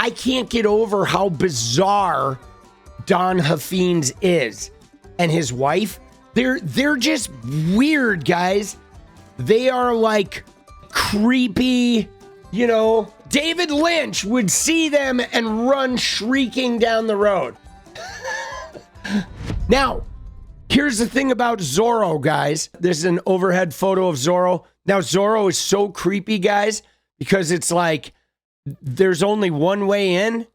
I can't get over how bizarre Don Huffines is. And his wife, they're just weird, guys. They are like creepy, you know. David Lynch would see them and run shrieking down the road. Now, here's the thing about Zorro, guys. This is an overhead photo of Zorro. Now, Zorro is so creepy, guys, because it's like there's only one way in.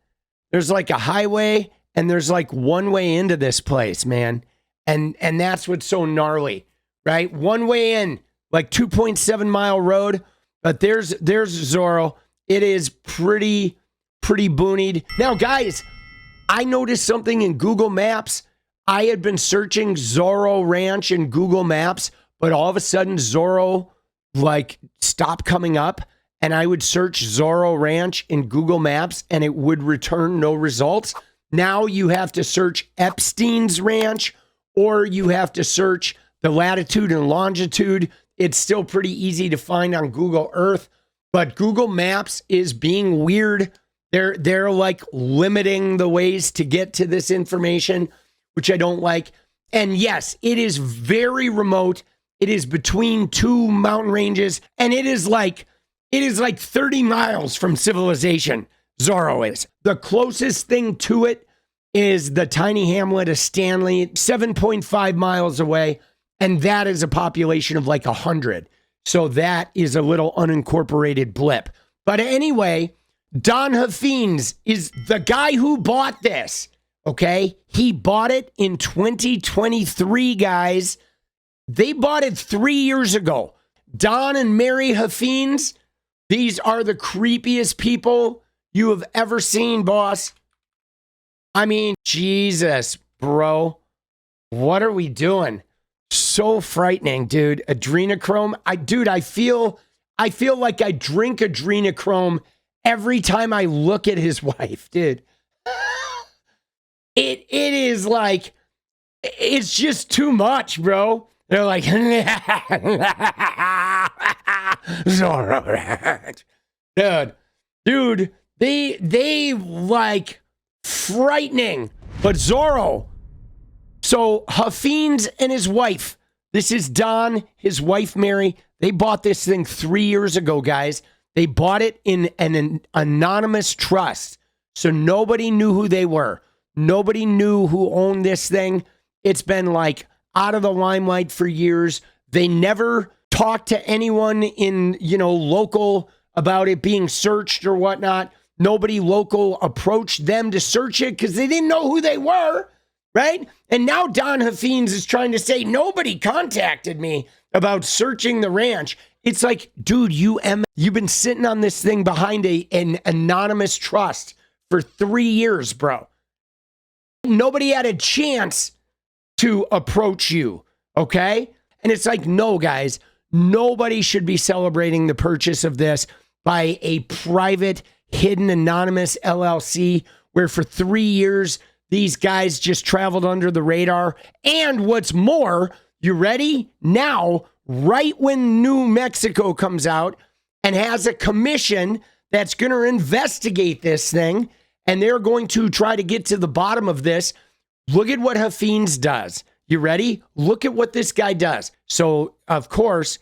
There's like a highway, and there's like one way into this place, man. And that's what's so gnarly, right? One way in, like 2.7 mile road. But there's Zorro. It is pretty boonied. Now, guys, I noticed something in Google Maps. I had been searching Zorro Ranch in Google Maps, but all of a sudden Zorro like stopped coming up, and I would search Zorro Ranch in Google Maps and it would return no results. Now you have to search Epstein's Ranch, or you have to search the latitude and longitude. It's still pretty easy to find on Google Earth, but Google Maps is being weird. They're like limiting the ways to get to this information, which I don't like. And yes, it is very remote. It is between two mountain ranges, and it is like 30 miles from civilization. Zorro is. The closest thing to it is the tiny hamlet of Stanley, 7.5 miles away, and that is a population of like 100. So that is a little unincorporated blip. But anyway, Don Huffines is the guy who bought this. Okay, he bought it in 2023, guys. They bought it 3 years ago. Don and Mary Huffines, these are the creepiest people you have ever seen, boss. I mean, Jesus, bro. What are we doing? So frightening, dude. Adrenochrome. I feel like I drink adrenochrome every time I look at his wife, dude. It is like, it's just too much, bro. They're like, Zorro Ranch. Dude, they like frightening. But Zorro, so Huffines and his wife, this is Don, his wife Mary, they bought this thing 3 years ago, guys. They bought it in an anonymous trust, so nobody knew who they were. Nobody knew who owned this thing. It's been like out of the limelight for years. They never talked to anyone in, local about it being searched or whatnot. Nobody local approached them to search it because they didn't know who they were, right? And now Don Huffines is trying to say, nobody contacted me about searching the ranch. It's like, dude, you've been sitting on this thing behind an anonymous trust for 3 years, bro. Nobody had a chance to approach you, okay? And it's like, no, guys, nobody should be celebrating the purchase of this by a private, hidden, anonymous LLC where for 3 years, these guys just traveled under the radar. And what's more, you ready? Now, right when New Mexico comes out and has a commission that's going to investigate this thing, and they're going to try to get to the bottom of this. Look at what Huffines does. You ready? Look at what this guy does. So, of course,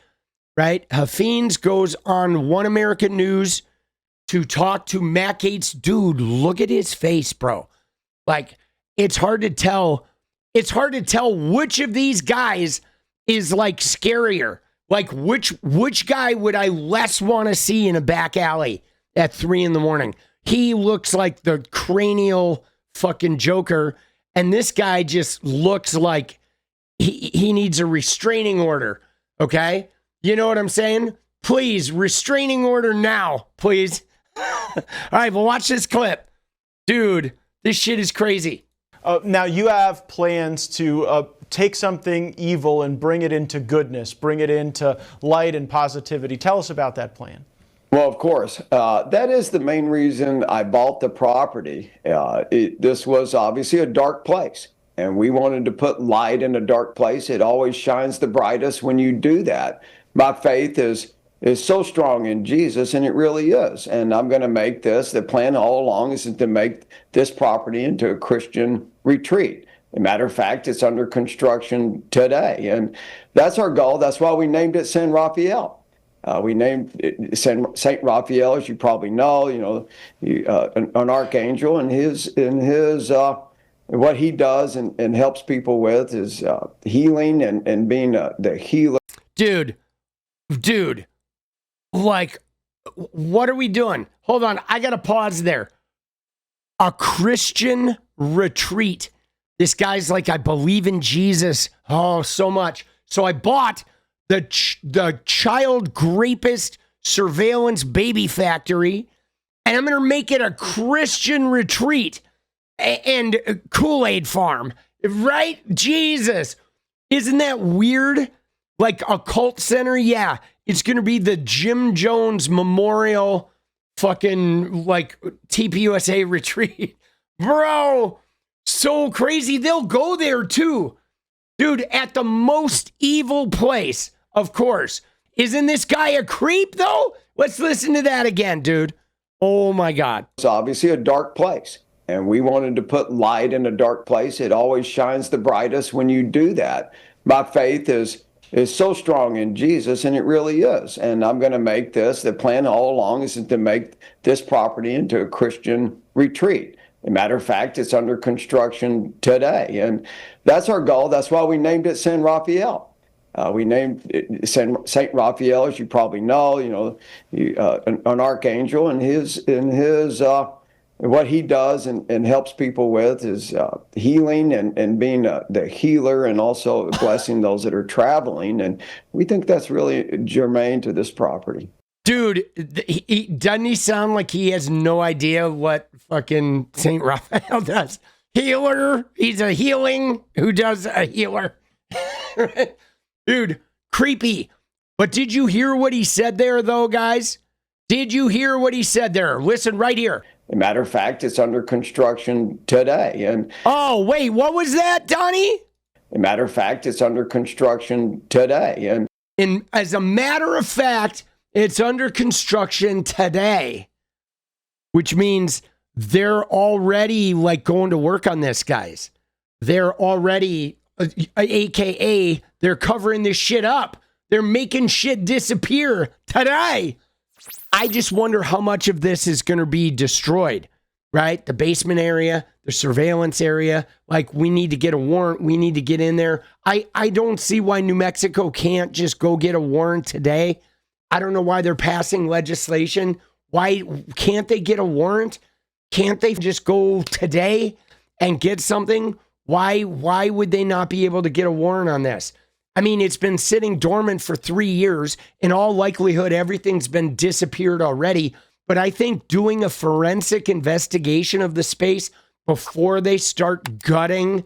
right, Huffines goes on One American News to talk to Matt Gaetz. Dude, look at his face, bro. Like, it's hard to tell. It's hard to tell which of these guys is, like, scarier. Like, which guy would I less want to see in a back alley at 3 a.m? He looks like the cranial fucking Joker, and this guy just looks like he needs a restraining order, okay? You know what I'm saying? Please, restraining order now, please. All right, well, watch this clip. Dude, this shit is crazy. Now, you have plans to take something evil and bring it into goodness, bring it into light and positivity. Tell us about that plan. Well, of course, that is the main reason I bought the property. This was obviously a dark place, and we wanted to put light in a dark place. It always shines the brightest when you do that. My faith is is so strong in Jesus, and it really is. And I'm going to make this, the plan all along is to make this property into a Christian retreat. As a matter of fact, it's under construction today. And that's our goal. That's why we named it 𝗙𝗪𝗡𝗆. We named it Saint Raphael, as you probably know, an archangel, and what he does and helps people with is healing and being the healer. Dude, like, what are we doing? Hold on, I got to pause there. A Christian retreat. This guy's like, I believe in Jesus. Oh, so much. So I bought the child rapist surveillance baby factory, and I'm going to make it a Christian retreat and Kool-Aid farm, right? Jesus. Isn't that weird? Like a cult center? Yeah. It's going to be the Jim Jones Memorial fucking like TPUSA retreat. Bro, so crazy. They'll go there too. Dude, at the most evil place, of course. Isn't this guy a creep though? Let's listen to that again, dude. Oh my God. It's obviously a dark place, and we wanted to put light in a dark place. It always shines the brightest when you do that. My faith is so strong in Jesus, and it really is. And I'm going to make this, the plan all along is to make this property into a Christian retreat. As a matter of fact, it's under construction today. And that's our goal. That's why we named it 𝗙𝗪𝗡𝗆. We named it Saint Raphael, as you probably know, an archangel, and what he does and helps people with is healing and being the healer, and also blessing those that are traveling. And we think that's really germane to this property. Dude, doesn't he sound like he has no idea what fucking Saint Raphael does? Healer. He's a healing. Who does a healer? Dude, creepy. But did you hear what he said there, though, guys? Did you hear what he said there? Listen right here. As a matter of fact, it's under construction today. And oh, wait, what was that, Donnie? As a matter of fact, it's under construction today. And as a matter of fact, it's under construction today, which means they're already like going to work on this, guys. They're already, AKA, they're covering this shit up. They're making shit disappear today. I just wonder how much of this is going to be destroyed, right? The basement area, the surveillance area. Like, we need to get a warrant. We need to get in there. I don't see why New Mexico can't just go get a warrant today. I don't know why they're passing legislation. Why can't they get a warrant? Can't they just go today and get something? Why would they not be able to get a warrant on this? I mean, it's been sitting dormant for 3 years. In all likelihood, everything's been disappeared already. But I think doing a forensic investigation of the space before they start gutting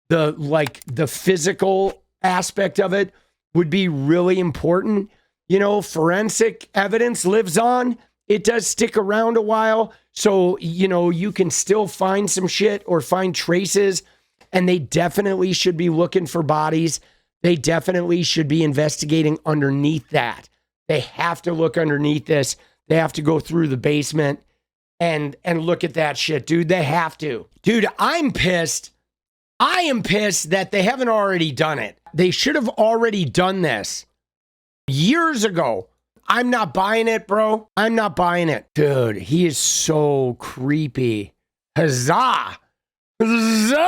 the physical aspect of it would be really important. You know, forensic evidence lives on. It does stick around a while. So, you know, you can still find some shit or find traces. And they definitely should be looking for bodies. They definitely should be investigating underneath that. They have to look underneath this. They have to go through the basement and look at that shit, dude. They have to. Dude, I'm pissed. I am pissed that they haven't already done it. They should have already done this years ago. I'm not buying it, bro. I'm not buying it. Dude, he is so creepy. Huzzah! Huzzah!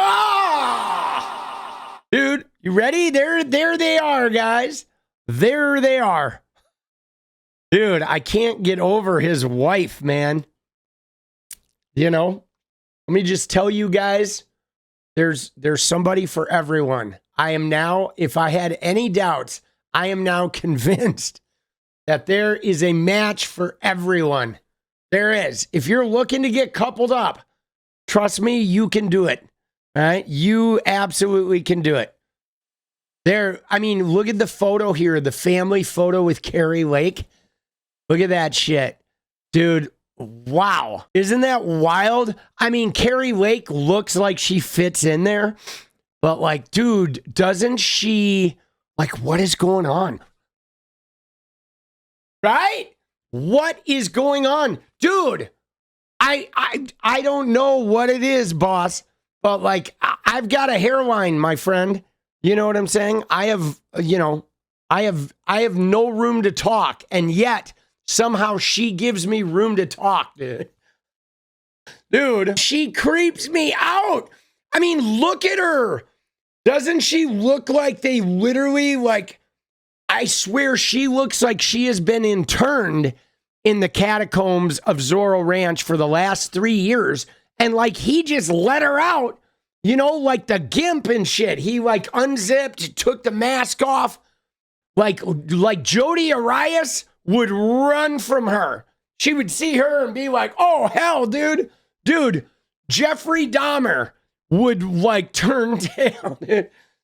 Dude, you ready? There they are, guys. There they are. Dude, I can't get over his wife, man. You know, let me just tell you guys, there's somebody for everyone. I am now, if I had any doubts, I am now convinced that there is a match for everyone. There is. If you're looking to get coupled up, trust me, you can do it. All right? You absolutely can do it. There, I mean, look at the photo here, the family photo with Kari Lake. Look at that shit. Dude, wow. Isn't that wild? I mean, Kari Lake looks like she fits in there, but like, dude, doesn't she, like, what is going on? right? What is going on? Dude, I don't know what it is, boss, but like I've got a hairline, my friend. You know what I'm saying? I have no room to talk, and yet somehow she gives me room to talk, dude. Dude, she creeps me out. I mean, look at her. Doesn't she look like they literally, like, I swear she looks like she has been interned in the catacombs of Zorro Ranch for the last 3 years. And like, he just let her out, you know, like the gimp and shit. He like unzipped, took the mask off. Like Jodi Arias would run from her. She would see her and be like, oh, hell, dude. Dude, Jeffrey Dahmer would like turn tail.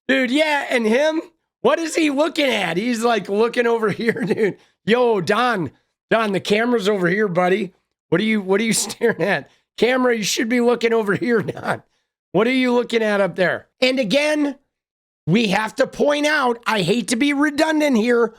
Dude, yeah, and him, what is he looking at? He's like looking over here, dude. Yo, Don, the camera's over here, buddy. What are you staring at? Camera, you should be looking over here, Don. What are you looking at up there? And again, we have to point out, I hate to be redundant here,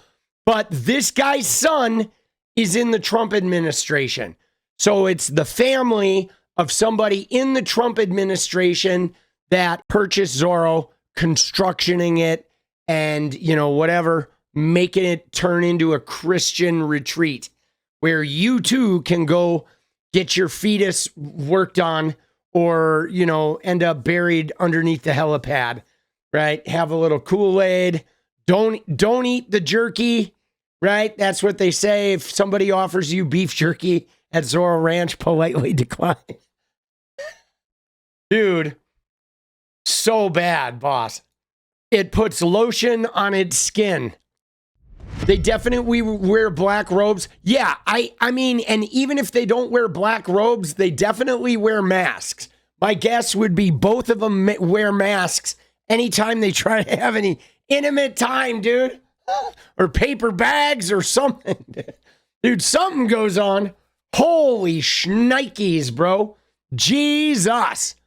but this guy's son is in the Trump administration. So it's the family of somebody in the Trump administration that purchased Zorro, constructioning it, and, you know, whatever, making it turn into a Christian retreat where you too can go get your fetus worked on or, you know, end up buried underneath the helipad, right? Have a little Kool-Aid. Don't eat the jerky, right? That's what they say. If somebody offers you beef jerky at Zorro Ranch, politely decline. Dude, so bad, boss. It puts lotion on its skin. They definitely wear black robes. Yeah, I mean, and even if they don't wear black robes, they definitely wear masks. My guess would be both of them wear masks anytime they try to have any intimate time, dude. Or paper bags or something. Dude, something goes on. Holy shnikes, bro. Jesus.